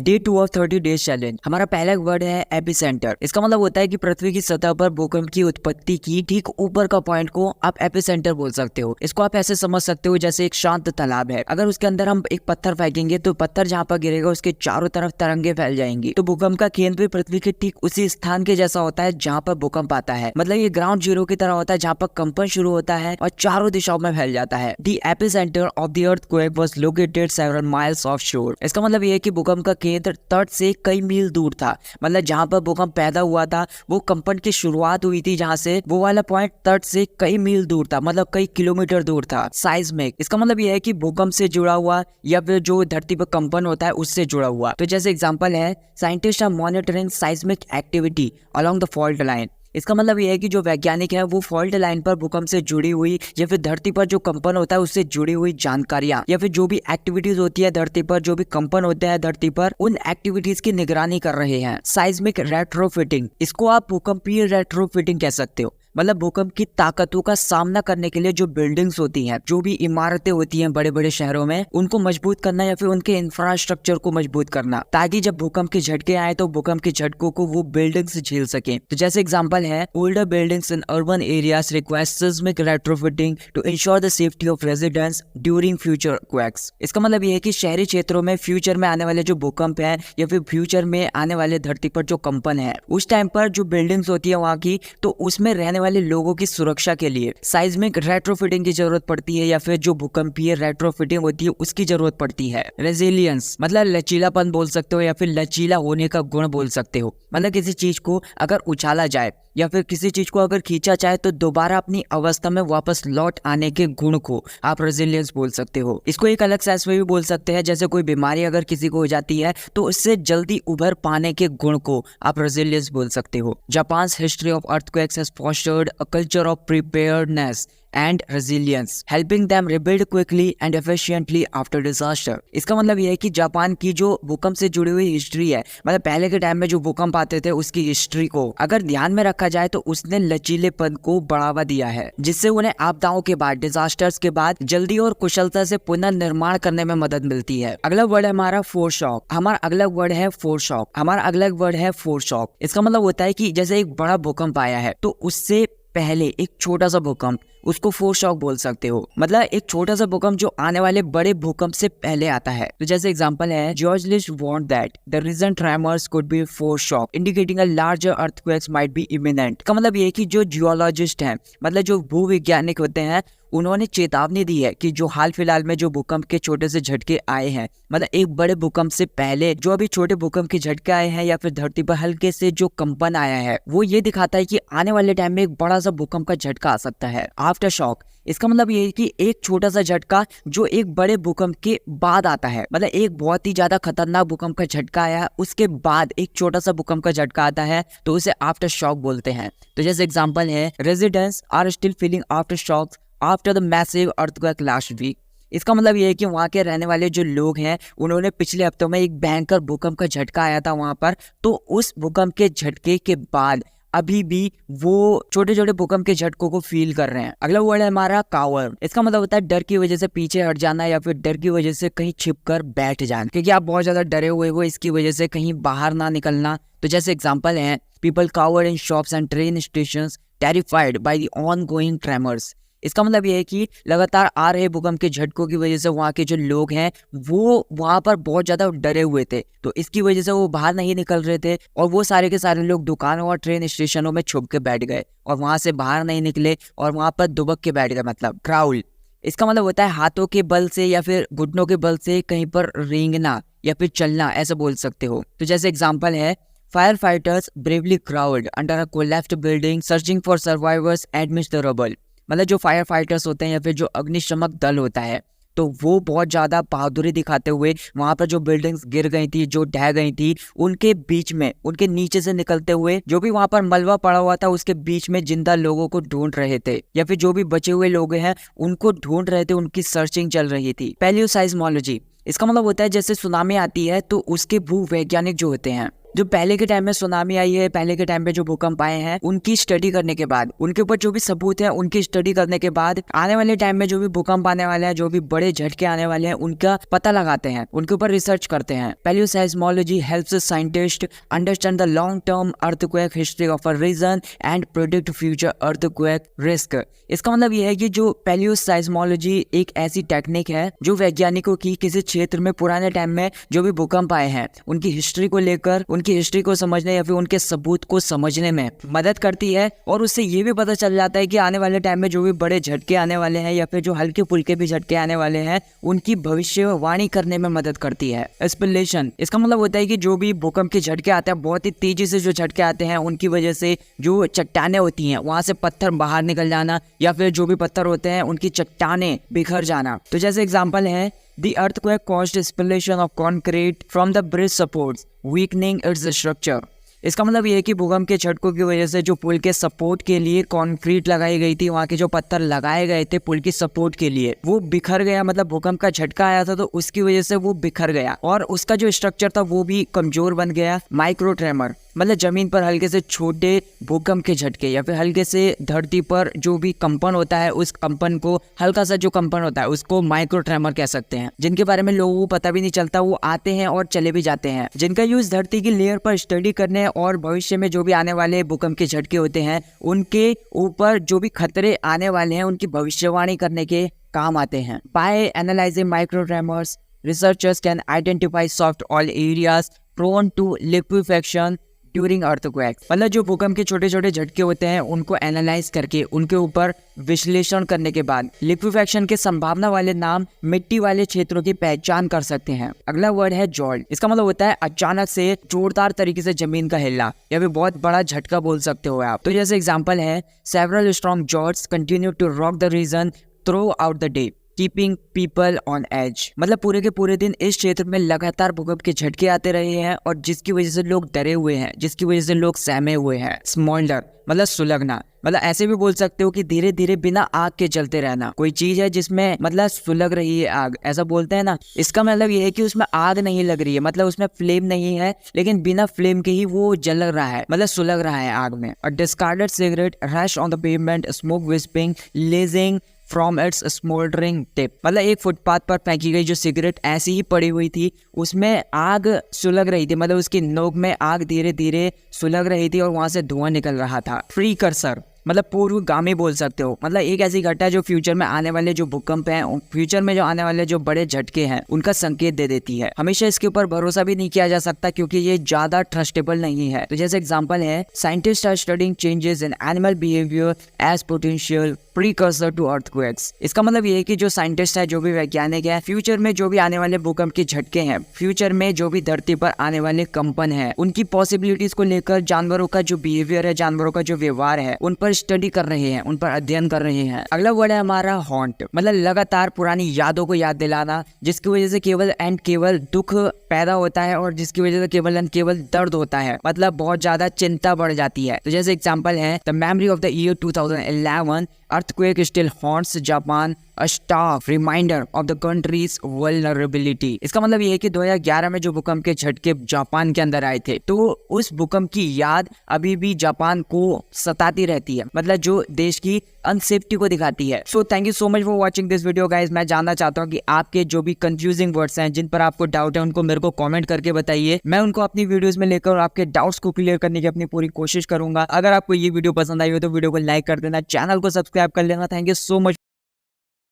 Day 2 of 30 days challenge. हमारा पहला word है एपिसेंटर। इसका मतलब होता है कि पृथ्वी की सतह पर भूकंप की उत्पत्ति की ठीक ऊपर का पॉइंट को आप एपिसेंटर बोल सकते हो। इसको आप ऐसे समझ सकते हो जैसे एक शांत तालाब है, अगर उसके अंदर हम एक पत्थर फेंकेंगे तो पत्थर जहाँ पर गिरेगा उसके चारों तरफ तरंगे फैल जाएंगी। तो भूकंप का केंद्र भी पृथ्वी के ठीक उसी स्थान के जैसा होता है जहाँ पर भूकंप आता है। मतलब ये ग्राउंड जीरो की तरह होता है जहाँ पर कंपन शुरू होता है और चारों दिशाओं में फैल जाता है। The epicentre of the earthquake was located several miles of शोर। इसका मतलब ये है कि भूकंप का केंद्र तट से कई मील दूर था। मतलब जहाँ पर भूकंप पैदा हुआ था, वो कंपन की शुरुआत हुई थी जहाँ से, वो वाला पॉइंट तट से कई मील दूर था, मतलब कई किलोमीटर दूर था। साइस्मिक, इसका मतलब ये है कि भूकंप से जुड़ा हुआ या फिर जो धरती पर कंपन होता है उससे जुड़ा हुआ। तो जैसे एग्जांपल है, scientist are monitoring seismic activity along the fault line. इसका मतलब यह है कि जो वैज्ञानिक है वो फॉल्ट लाइन पर भूकंप से जुड़ी हुई या फिर धरती पर जो कंपन होता है उससे जुड़ी हुई जानकारियां या फिर जो भी एक्टिविटीज होती है धरती पर, जो भी कंपन होते हैं धरती पर, उन एक्टिविटीज की निगरानी कर रहे हैं। साइस्मिक रेट्रोफिटिंग, इसको आप भूकंपीय रेट्रोफिटिंग कह सकते हो। मतलब भूकंप की ताकतों का सामना करने के लिए जो बिल्डिंग्स होती हैं, जो भी इमारतें होती हैं बड़े बड़े शहरों में, उनको मजबूत करना या फिर उनके इंफ्रास्ट्रक्चर को मजबूत करना, ताकि जब भूकंप के झटके आए तो भूकंप के झटकों को वो बिल्डिंग्स झेल सके। तो जैसे एग्जांपल है, older buildings in urban areas require seismic retrofitting to ensure the safety of residents during future quakes. इसका मतलब ये है कि शहरी क्षेत्रों में फ्यूचर में आने वाले जो भूकंप है या फिर फ्यूचर में आने वाले धरती पर जो कंपन है, उस टाइम पर जो बिल्डिंग्स होती है वहां की, तो उसमें रहने वाले लोगों की सुरक्षा के लिए साइस्मिक रेट्रोफिटिंग की जरूरत पड़ती है या फिर जो भूकंपीय रेट्रोफिटिंग होती है उसकी जरूरत पड़ती है। रेजिलियंस मतलब लचीलापन बोल सकते हो या फिर लचीला होने का गुण बोल सकते हो। मतलब किसी चीज को अगर उछाला जाए या फिर किसी चीज को अगर खींचा जाए तो दोबारा अपनी अवस्था में वापस लौट आने के गुण को आप रेजिलियंस बोल सकते हो। इसको एक अलग सेंस में भी बोल सकते हैं, जैसे कोई बीमारी अगर किसी को हो जाती है तो उससे जल्दी उभर पाने के गुण को आप रेजिलियंस बोल सकते हो। Japan's history of earthquakes has fostered a culture of preparedness and resilience, helping them rebuild quickly and efficiently after disaster. इसका मतलब यह है कि जापान की जो भूकंप से जुड़ी हुई हिस्ट्री है, मतलब पहले के टाइम में जो भूकंप आते थे उसकी हिस्ट्री को अगर ध्यान में रखा जाए तो उसने लचीलेपन को बढ़ावा दिया है, जिससे उन्हें आपदाओं के बाद, डिजास्टर्स के बाद जल्दी और कुशलता से पुनर्निर्माण करने में मदद मिलती है। अगला वर्ड है हमारा फोरशॉक। हमारा अगला वर्ड है फोरशॉक। हमारा अगला वर्ड है फोरशॉक। इसका मतलब होता है कि जैसे एक बड़ा भूकंप आया है तो उससे पहले एक छोटा सा भूकंप, उसको फोरशॉक बोल सकते हो। मतलब एक छोटा सा भूकंप जो आने वाले बड़े भूकंप से पहले आता है। तो जैसे एग्जांपल है, George list warned that the recent tremors could be foreshock indicating a larger earthquakes might be imminent. का मतलब ये है कि जो जियोलॉजिस्ट हैं, मतलब जो भूवैज्ञानिक होते हैं, उन्होंने चेतावनी दी है कि जो हाल फिलहाल में जो भूकंप के छोटे से झटके आए हैं, मतलब एक बड़े भूकंप से पहले जो अभी छोटे भूकंप के झटके आए हैं या फिर धरती पर हल्के से जो कंपन आया है, वो ये दिखाता है कि आने वाले टाइम में एक बड़ा सा भूकंप का झटका आ सकता है। आफ्टर शॉक, इसका मतलब ये है कि एक छोटा सा झटका जो एक बड़े भूकंप के बाद आता है, मतलब एक बहुत ही ज्यादा खतरनाक भूकंप का झटका आया, उसके बाद एक छोटा सा भूकंप का झटका आता है तो उसे आफ्टर शॉक बोलते हैं। तो जैसे एग्जांपल है, residents are still feeling aftershocks after the massive earthquake last week. इसका मतलब ये है कि वहाँ के रहने वाले जो लोग हैं, उन्होंने पिछले हफ्तों में एक भयंकर भूकंप का झटका आया था वहां पर, तो उस भूकंप के झटके के बाद अभी भी वो छोटे छोटे भूकंप के झटकों को फील कर रहे हैं। अगला वर्ड है हमारा कावर। इसका मतलब होता है डर की वजह से पीछे हट जाना या फिर डर की वजह से कहीं छिप कर बैठ जाना, क्योंकि आप बहुत ज्यादा डरे हुए हो, इसकी वजह से कहीं बाहर ना निकलना। तो जैसे एग्जांपल है, people cower in shops and train stations terrified by the ongoing tremors. इसका मतलब ये है कि लगातार आ रहे भूकंप के झटकों की वजह से वहाँ के जो लोग हैं वो वहाँ पर बहुत ज्यादा डरे हुए थे, तो इसकी वजह से वो बाहर नहीं निकल रहे थे और वो सारे के सारे लोग दुकानों और ट्रेन स्टेशनों में छुप के बैठ गए और वहां से बाहर नहीं निकले और वहां पर दुबक के बैठ गए। मतलब क्राउल, इसका मतलब होता है हाथों के बल से या फिर घुटनों के बल से कहीं पर रेंगना या फिर चलना, ऐसा बोल सकते हो। तो जैसे एग्जाम्पल है, firefighters bravely crawled under a collapsed building searching for survivors amidst the rubble. मतलब जो फायर फाइटर्स होते हैं या फिर जो अग्निशमक दल होता है, तो वो बहुत ज्यादा बहादुरी दिखाते हुए वहां पर जो बिल्डिंग्स गिर गई थी, जो ढह गई थी, उनके बीच में, उनके नीचे से निकलते हुए जो भी वहां पर मलबा पड़ा हुआ था उसके बीच में जिंदा लोगों को ढूंढ रहे थे या फिर जो भी बचे हुए लोग हैं उनको ढूंढ रहे थे, उनकी सर्चिंग चल रही थी। पैलियोसाइज्मोलॉजी, इसका मतलब होता है जैसे सुनामी आती है तो उसके भूवैज्ञानिक जो होते हैं जो पहले के टाइम में सुनामी आई है, पहले के टाइम पे जो भूकंप आए हैं, उनकी स्टडी करने के बाद, उनके ऊपर जो भी सबूत है उनकी स्टडी करने के बाद आने वाले टाइम में जो भी भूकंप आने वाले हैं, जो भी बड़े झटके आने वाले हैं, उनका पता लगाते हैं, उनके ऊपर रिसर्च करते हैं। पैलियोसेismology helps scientists understand the long-term earthquake history of a region and predict future earthquake risk। इसका मतलब यह है कि जो पैलियोसेismology एक ऐसी टेक्निक है जो वैज्ञानिकों की किसी क्षेत्र में पुराने टाइम में जो भी भूकंप आए हैं उनकी हिस्ट्री को लेकर, उनकी हिस्ट्री को समझने या फिर उनके सबूत को समझने में मदद करती है। और उससे ये भी पता चल जाता है कि आने वाले टाइम में जो भी बड़े झटके आने वाले हैं या फिर जो हल्के फुल्के भी झटके आने वाले हैं उनकी भविष्यवाणी करने में मदद करती है। स्पेलेशन, इसका मतलब होता है कि जो भी भूकंप के झटके आते हैं, बहुत ही तेजी से जो झटके आते हैं, उनकी वजह से जो चट्टानें होती हैं वहां से पत्थर बाहर निकल जाना या फिर जो भी पत्थर होते हैं उनकी चट्टानें बिखर जाना। तो जैसे एग्जांपल है, The earthquake caused spillation of concrete from the bridge supports, weakening its structure। इसका मतलब ये है कि भूकंप के झटकों की वजह से जो पुल के सपोर्ट के लिए कंक्रीट लगाई गई थी, वहाँ के जो पत्थर लगाए गए थे पुल की सपोर्ट के लिए, वो बिखर गया। मतलब भूकंप का झटका आया था तो उसकी वजह से वो बिखर गया और उसका जो स्ट्रक्चर था वो भी कमजोर बन गया। माइक्रो ट्रेमर मतलब जमीन पर हल्के से छोटे भूकंप के झटके या फिर हल्के से धरती पर जो भी कंपन होता है, उस कंपन को, हल्का सा जो कंपन होता है उसको माइक्रो ट्रेमर कह सकते हैं, जिनके बारे में लोगों को पता भी नहीं चलता, वो आते हैं और चले भी जाते हैं, जिनका यूज धरती की लेयर पर स्टडी करने और भविष्य में जो भी आने वाले भूकंप के झटके होते हैं उनके ऊपर जो भी खतरे आने वाले हैं उनकी भविष्यवाणी करने के काम आते हैं। By analysing micro tremors, researchers can identify soft soil areas prone to liquefaction during earthquake. मतलब जो भूकंप के छोटे छोटे झटके होते हैं उनको एनालाइज करके उनके ऊपर विश्लेषण करने के बाद लिक्विफेक्शन के संभावना वाले नाम मिट्टी वाले क्षेत्रों की पहचान कर सकते हैं। अगला वर्ड है जॉल्ट। इसका मतलब होता है अचानक से जोरदार तरीके से जमीन का हिलना या फिर बहुत बड़ा झटका बोल सकते हो आप। तो जैसे एग्जांपल है, several strong jolts continue to rock the region throughout the day keeping people on edge. मतलब पूरे के पूरे दिन इस क्षेत्र में लगातार भूकंप के झटके आते रहे हैं और जिसकी वजह से लोग डरे हुए हैं, जिसकी वजह से लोग सहमे हुए हैं। स्मोल्डर मतलब सुलगना, मतलब ऐसे भी बोल सकते हो कि धीरे धीरे बिना आग के जलते रहना। कोई चीज है जिसमें मतलब सुलग रही है आग, ऐसा बोलते हैं ना, इसका मतलब ये है कि उसमें आग नहीं लग रही है, मतलब उसमें फ्लेम नहीं है, लेकिन बिना फ्लेम के ही वो जल रहा है, मतलब सुलग रहा है आग में। और discarded cigarette rush on the pavement, smoke wisping ledging from its smouldering tip. मतलब एक फुटपाथ पर फेंकी गई जो सिगरेट ऐसी ही पड़ी हुई थी, उसमें आग सुलग रही थी, मतलब उसकी नोक में आग धीरे धीरे सुलग रही थी और वहां से धुआं निकल रहा था। प्रीकर्सर मतलब पूर्वगामी बोल सकते हो, मतलब एक ऐसी घटना जो फ्यूचर में आने वाले जो भूकंप हैं, फ्यूचर में जो आने वाले जो बड़े झटके हैं उनका संकेत दे देती है। हमेशा इसके ऊपर भरोसा भी नहीं किया जा सकता क्योंकि ये ज्यादा ट्रस्टेबल नहीं है। तो जैसे एग्जांपल है, scientist are studying changes in animal behaviour as potential precursor to earthquakes. इसका मतलब ये है कि जो साइंटिस्ट है, जो भी वैज्ञानिक है, फ्यूचर में जो भी आने वाले भूकंप के झटके हैं, फ्यूचर में जो भी धरती पर आने वाले कंपन है, उनकी पॉसिबिलिटीज को लेकर जानवरों का जो बिहेवियर है, जानवरों का जो व्यवहार है, उन पर स्टडी कर रहे हैं, उन पर अध्ययन कर रहे हैं। अगला वर्ड है हमारा हॉन्ट, मतलब लगातार पुरानी यादों को याद दिलाना, जिसकी वजह से केवल एंड केवल दुख पैदा होता है और जिसकी वजह से केवल एंड केवल दर्द होता है, मतलब बहुत ज्यादा चिंता बढ़ जाती है। तो जैसे एग्जांपल है, the memory of the year 2011 earthquake still haunts Japan, a stark reminder of the country's vulnerability। इसका मतलब ये है कि 2011 में जो भूकंप के झटके जापान के अंदर आए थे, तो उस भूकंप की याद अभी भी जापान को सताती रहती है, मतलब जो देश की अनसेफ्टी को दिखाती है। So thank you so much for watching this video guys. मैं जानना चाहता हूँ कि आपके जो भी कंफ्यूजिंग वर्ड्स हैं, जिन पर आपको डाउट है, उनको मेरे को कमेंट करके बताइए। मैं उनको अपनी वीडियोस में लेकर और आपके डाउट्स को क्लियर करने की अपनी पूरी कोशिश करूंगा। अगर आपको ये वीडियो पसंद आई हो तो वीडियो को लाइक कर देना, चैनल को सब्सक्राइब कर लेना। Thank you so much.